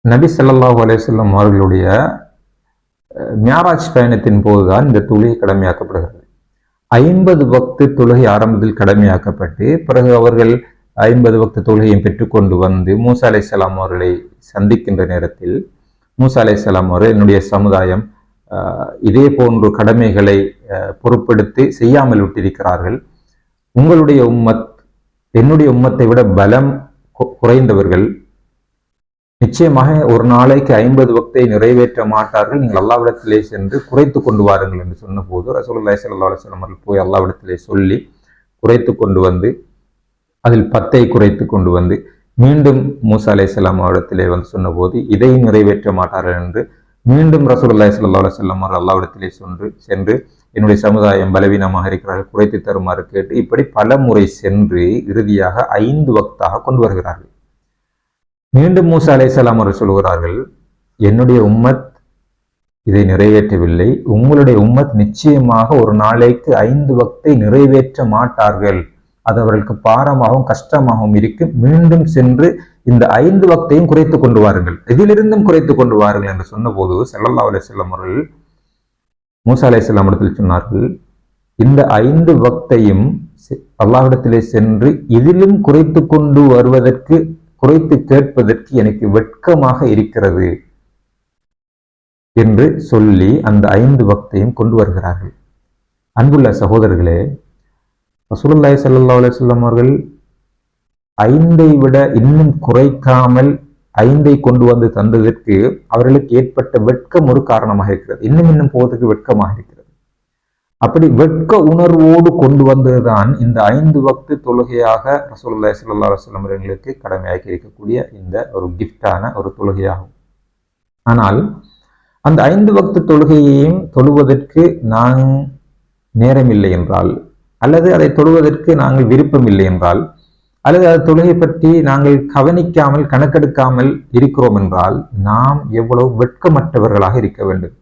நபி ஸல்லல்லாஹு அலைஹி வஸல்லம் அவர்களுடைய மியாராஜ் பயணத்தின் போதுதான் இந்த தொழுகை கடமையாக்கப்படுகிறது. 50 வக்து தொழுகை ஆரம்பத்தில் கடமையாக்கப்பட்டு பிறகு அவர்கள் 50 வக்து தொழுகையும் பெற்றுக்கொண்டு வந்து மூசா அலைஹிஸ்ஸலாம் அவர்களை சந்திக்கின்ற நேரத்தில் மூசா அலைஹிஸ்ஸலாம் அவர்கள், என்னுடைய சமுதாயம் இதே போன்ற கடமைகளை பொறுப்படுத்தி செய்யாமல் விட்டிருக்கிறார்கள். உங்களுடைய உம்மத் என்னுடைய உம்மத்தை விட பலம் குறைந்தவர்கள், நிச்சயமாக ஒரு நாளைக்கு 50 வக்தை நிறைவேற்ற மாட்டார்கள். நீங்கள் அல்லாஹ்விடத்திலே சென்று குறைத்து கொண்டு வாருங்கள் என்று சொன்ன போது ரசூலுல்லாஹி ஸல்லல்லாஹு அலைஹி வஸல்லம் அவர்கள் போய் அல்லாஹ்விடத்திலே சொல்லி குறைத்து கொண்டு வந்து அதில் 10ஐ குறைத்து கொண்டு வந்து மீண்டும் மூசா அலைஹிஸ்ஸலாம் அவரிடத்திலே வந்து சொன்னபோது இதை நிறைவேற்ற மாட்டார்கள் என்று மீண்டும் ரசூலுல்லாஹி ஸல்லல்லாஹு அலைஹி வஸல்லம் அவர்கள் அல்லாஹ்விடத்திலே சென்று என்னுடைய சமுதாயம் பலவீனமாக இருக்கிறார்கள், குறைத்து தருமாறு கேட்டு இப்படி பல முறை சென்று இறுதியாக 5 வக்தாக கொண்டு வருகிறார்கள். மீண்டும் மூசா அலைஹிஸ்ஸலாம் அவர்கள் சொல்கிறார்கள், என்னுடைய உம்மத் இதை நிறைவேற்றவில்லை, உங்களுடைய உம்மத் நிச்சயமாக ஒரு நாளைக்கு 5 வக்தை நிறைவேற்ற மாட்டார்கள், அது அவர்களுக்கு பாரமாகவும் கஷ்டமாகவும் இருக்கு, மீண்டும் சென்று இந்த 5 வக்தையும் குறைத்து கொண்டு வாருங்கள், இதிலிருந்தும் குறைத்து கொண்டு வாருங்கள் என்று சொன்ன போது ஸல்லல்லாஹு அலைஹி வஸல்லம் அவர்கள் மூசா அலைஹிஸ்ஸலாம் இடத்தில் சொன்னார்கள், இந்த 5 வக்தையும் அல்லாஹ்விடத்திலே சென்று இதிலும் குறைத்து கொண்டு வருவதற்கு, குறைத்து கேட்பதற்கு எனக்கு வெட்கமாக இருக்கிறது என்று சொல்லி அந்த 5 வக்தையும் கொண்டு வருகிறார்கள். அன்புள்ள சகோதரர்களே, ரசூலுல்லாஹி ஸல்லல்லாஹு அலைஹி வஸல்லம் அவர்கள் 5ஐ விட இன்னும் குறைக்காமல் 5ஐ கொண்டு வந்து தந்ததற்கு அவர்களுக்கு ஏற்பட்ட வெட்கம் ஒரு காரணமாக இருக்கிறது. இன்னும் போவதற்கு வெட்கமாக இருக்கிறது. அப்படி வெட்க உணர்வோடு கொண்டு வந்ததுதான் இந்த 5 வக்து தொழுகையாக ரசூலுல்லாஹி ஸல்லல்லாஹு அலைஹி வஸல்லம் அவர்களுக்கு கடமையாக்கி இருக்கக்கூடிய இந்த ஒரு கிஃப்டான ஒரு தொழுகையாகும். ஆனால் அந்த 5 வக்து தொழுகையையும் தொழுவதற்கு நான் நேரமில்லை என்றால், அல்லது அதை தொழுவதற்கு நாங்கள் விருப்பம் இல்லை என்றால், அல்லது அது தொழுகை பற்றி நாங்கள் கவனிக்காமல் கணக்கெடுக்காமல் இருக்கிறோம் என்றால் நாம் எவ்வளவு வெட்கமற்றவர்களாக இருக்க வேண்டும்.